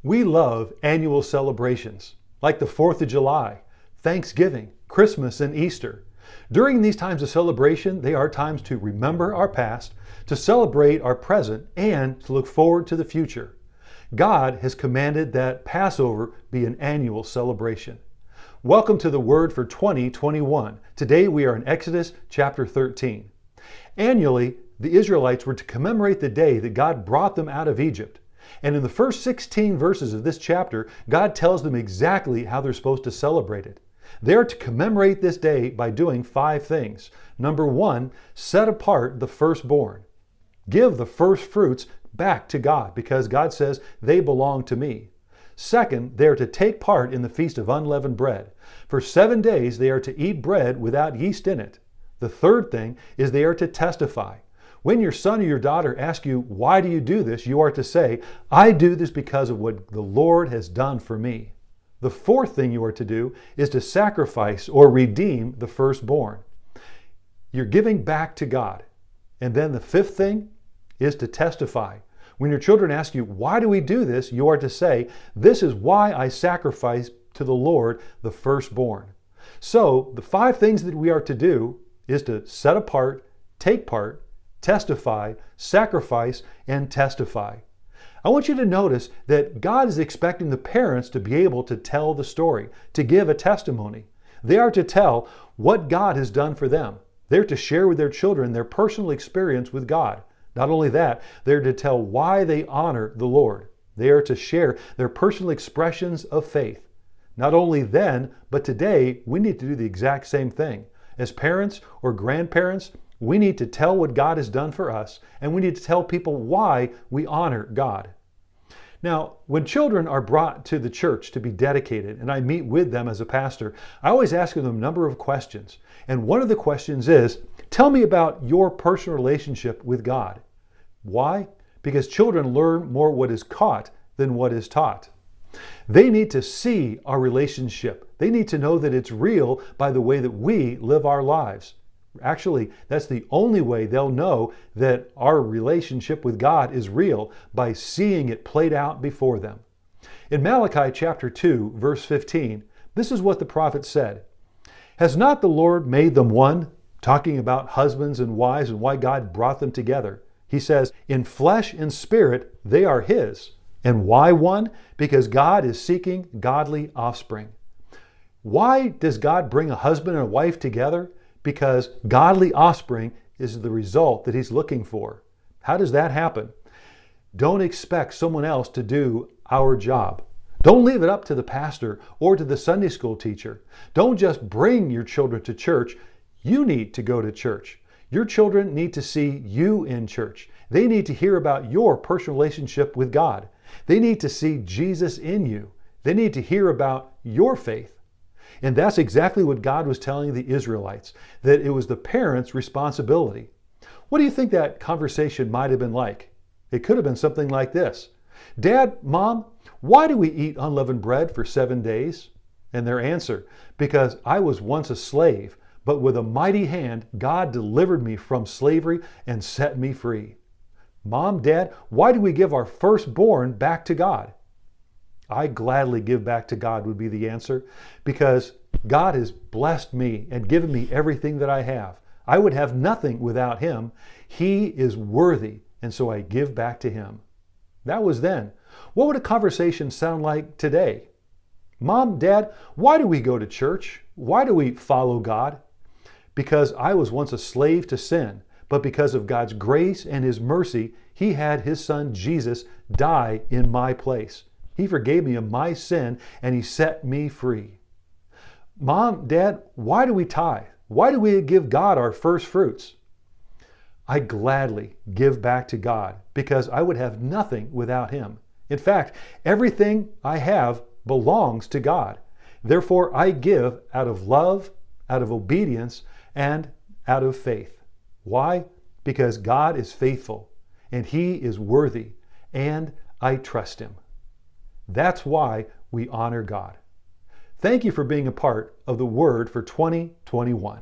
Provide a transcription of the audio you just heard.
We love annual celebrations, like the 4th of July, Thanksgiving, Christmas, and Easter. During these times of celebration, they are times to remember our past, to celebrate our present, and to look forward to the future. God has commanded that Passover be an annual celebration. Welcome to the Word for 2021. Today we are in Exodus chapter 13. Annually, the Israelites were to commemorate the day that God brought them out of Egypt. And in the first 16 verses of this chapter, God tells them exactly how they're supposed to celebrate it. They are to commemorate this day by doing 5 things. Number 1, set apart the firstborn. Give the first fruits back to God because God says they belong to me. Second, they are to take part in the Feast of Unleavened Bread. For 7 days they are to eat bread without yeast in it. The third thing is they are to testify. When your son or your daughter asks you, why do you do this? You are to say, I do this because of what the Lord has done for me. The fourth thing you are to do is to sacrifice or redeem the firstborn. You're giving back to God. And then the fifth thing is to testify. When your children ask you, why do we do this? You are to say, this is why I sacrifice to the Lord the firstborn. So the 5 things that we are to do is to set apart, take part, testify, sacrifice, and testify. I want you to notice that God is expecting the parents to be able to tell the story, to give a testimony. They are to tell what God has done for them. They're to share with their children their personal experience with God. Not only that, they're to tell why they honor the Lord. They are to share their personal expressions of faith. Not only then, but today, we need to do the exact same thing. As parents or grandparents, we need to tell what God has done for us, and we need to tell people why we honor God. Now, when children are brought to the church to be dedicated, and I meet with them as a pastor, I always ask them a number of questions. And one of the questions is, tell me about your personal relationship with God. Why? Because children learn more what is caught than what is taught. They need to see our relationship. They need to know that it's real by the way that we live our lives. Actually, that's the only way they'll know that our relationship with God is real, by seeing it played out before them. In Malachi chapter 2, verse 15, this is what the prophet said. Has not the Lord made them one? Talking about husbands and wives and why God brought them together. He says, in flesh and spirit, they are His. And why one? Because God is seeking godly offspring. Why does God bring a husband and a wife together? Because godly offspring is the result that He's looking for. How does that happen? Don't expect someone else to do our job. Don't leave it up to the pastor or to the Sunday school teacher. Don't just bring your children to church. You need to go to church. Your children need to see you in church. They need to hear about your personal relationship with God. They need to see Jesus in you. They need to hear about your faith. And that's exactly what God was telling the Israelites, that it was the parents' responsibility. What do you think that conversation might have been like? It could have been something like this. Dad, Mom, why do we eat unleavened bread for 7 days? And their answer, because I was once a slave, but with a mighty hand, God delivered me from slavery and set me free. Mom, Dad, why do we give our firstborn back to God? I gladly give back to God would be the answer, because God has blessed me and given me everything that I have. I would have nothing without Him. He is worthy, and so I give back to Him. That was then. What would a conversation sound like today? Mom, Dad, why do we go to church? Why do we follow God? Because I was once a slave to sin, but because of God's grace and His mercy, He had His Son Jesus die in my place. He forgave me of my sin and He set me free. Mom, Dad, why do we tithe? Why do we give God our first fruits? I gladly give back to God because I would have nothing without Him. In fact, everything I have belongs to God. Therefore, I give out of love, out of obedience, and out of faith. Why? Because God is faithful and He is worthy, and I trust Him. That's why we honor God. Thank you for being a part of the Word for 2021.